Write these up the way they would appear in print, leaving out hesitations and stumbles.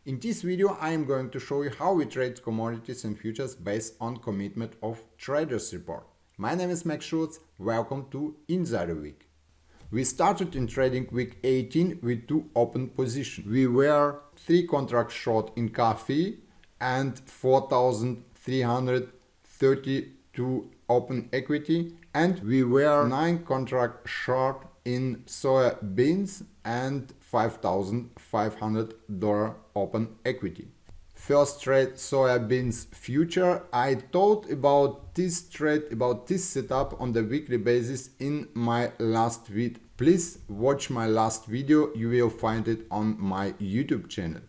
In this video I am going to show you how we trade commodities and futures based on commitment of traders report. My name is Max Schulz, welcome to Insider Week. We started in trading week 18 with two open positions. We were 3 contracts short in coffee and 4,332 open equity, and we were 9 contracts short in soya beans and $5,500 open equity. First trade, soya beans future. I thought about this trade, about this setup on the weekly basis in my last video. Please watch my last video, you will find it on my YouTube channel.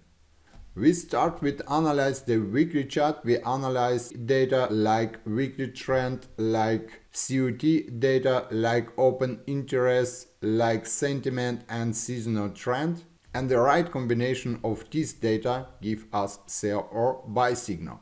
We start with analyze the weekly chart. We analyze data like weekly trend, like COT data, like open interest, like sentiment and seasonal trend. And the right combination of these data give us sell or buy signal.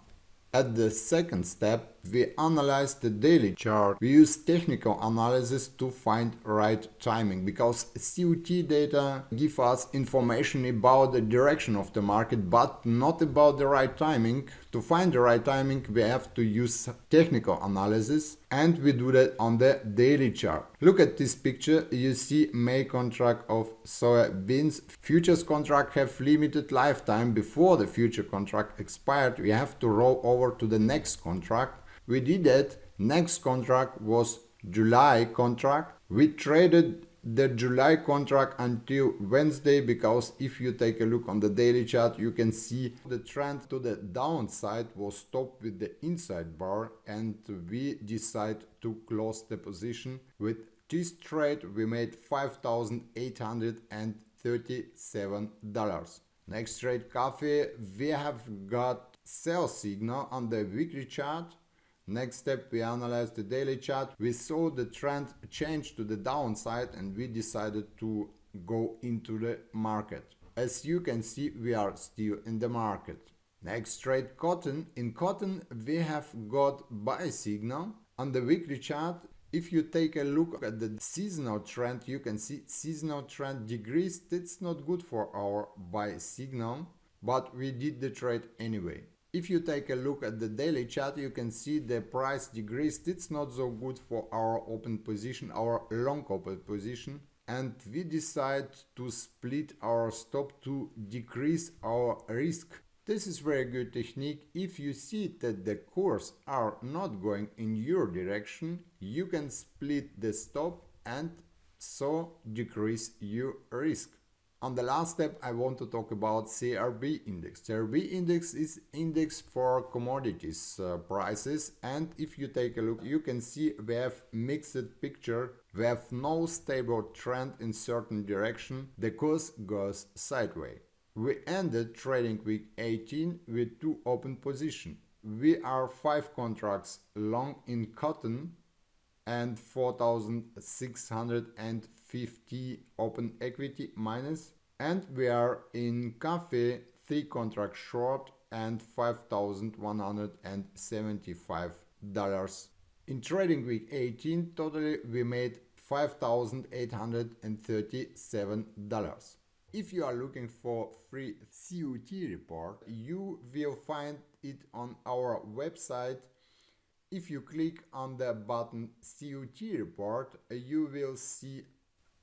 At the second step, we analyze the daily chart. We use technical analysis to find right timing, because COT data give us information about the direction of the market, but not about the right timing. To find the right timing, we have to use technical analysis, and we do that on the daily chart. Look at this picture. You see May contract of soya beans. Futures contract have limited lifetime. Before the future contract expired, we have to roll over to the next contract. We did that. Next contract was July contract. We traded the July contract until Wednesday, because if you take a look on the daily chart, you can see the trend to the downside was stopped with the inside bar, and we decide to close the position. With this trade we made $5,837. Next trade, coffee. We have got sell signal on the weekly chart. Next step, we analyze the daily chart. We saw the trend change to the downside, and we decided to go into the market. As you can see, we are still in the market. Next trade, cotton. In cotton we have got buy signal on the weekly chart. If you take a look at the seasonal trend, you can see seasonal trend decreased. It's not good for our buy signal, but we did the trade anyway. If you take a look at the daily chart, you can see the price decreased. It's not so good for our open position, our long open position, and we decide to split our stop to decrease our risk. This is very good technique. If you see that the course are not going in your direction, you can split the stop and so decrease your risk. On the last step, I want to talk about CRB index. CRB index is index for commodities prices, and if you take a look, you can see we have mixed picture. We have no stable trend in certain direction. The course goes sideways. We ended trading week 18 with 2 open positions. We are 5 contracts long in cotton and 4,650 open equity minus, and we are in coffee 3 contracts short and $5,175. In trading week 18 totally we made $5,837. If you are looking for free COT report, you will find it on our website. If you click on the button COT report, you will see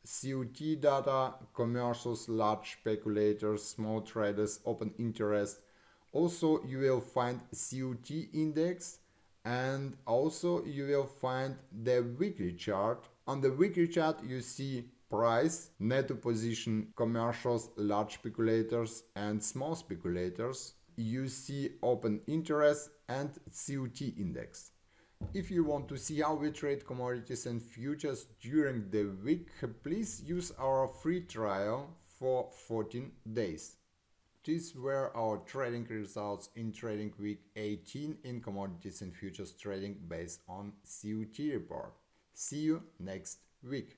COT data, commercials, large speculators, small traders, open interest. Also you will find COT index, and also you will find the weekly chart. On the weekly chart you see price, net position, commercials, large speculators and small speculators. You see open interest and COT index. If you want to see how we trade commodities and futures during the week, please use our free trial for 14 days. These were our trading results in trading week 18 in commodities and futures trading based on COT report. See you next week.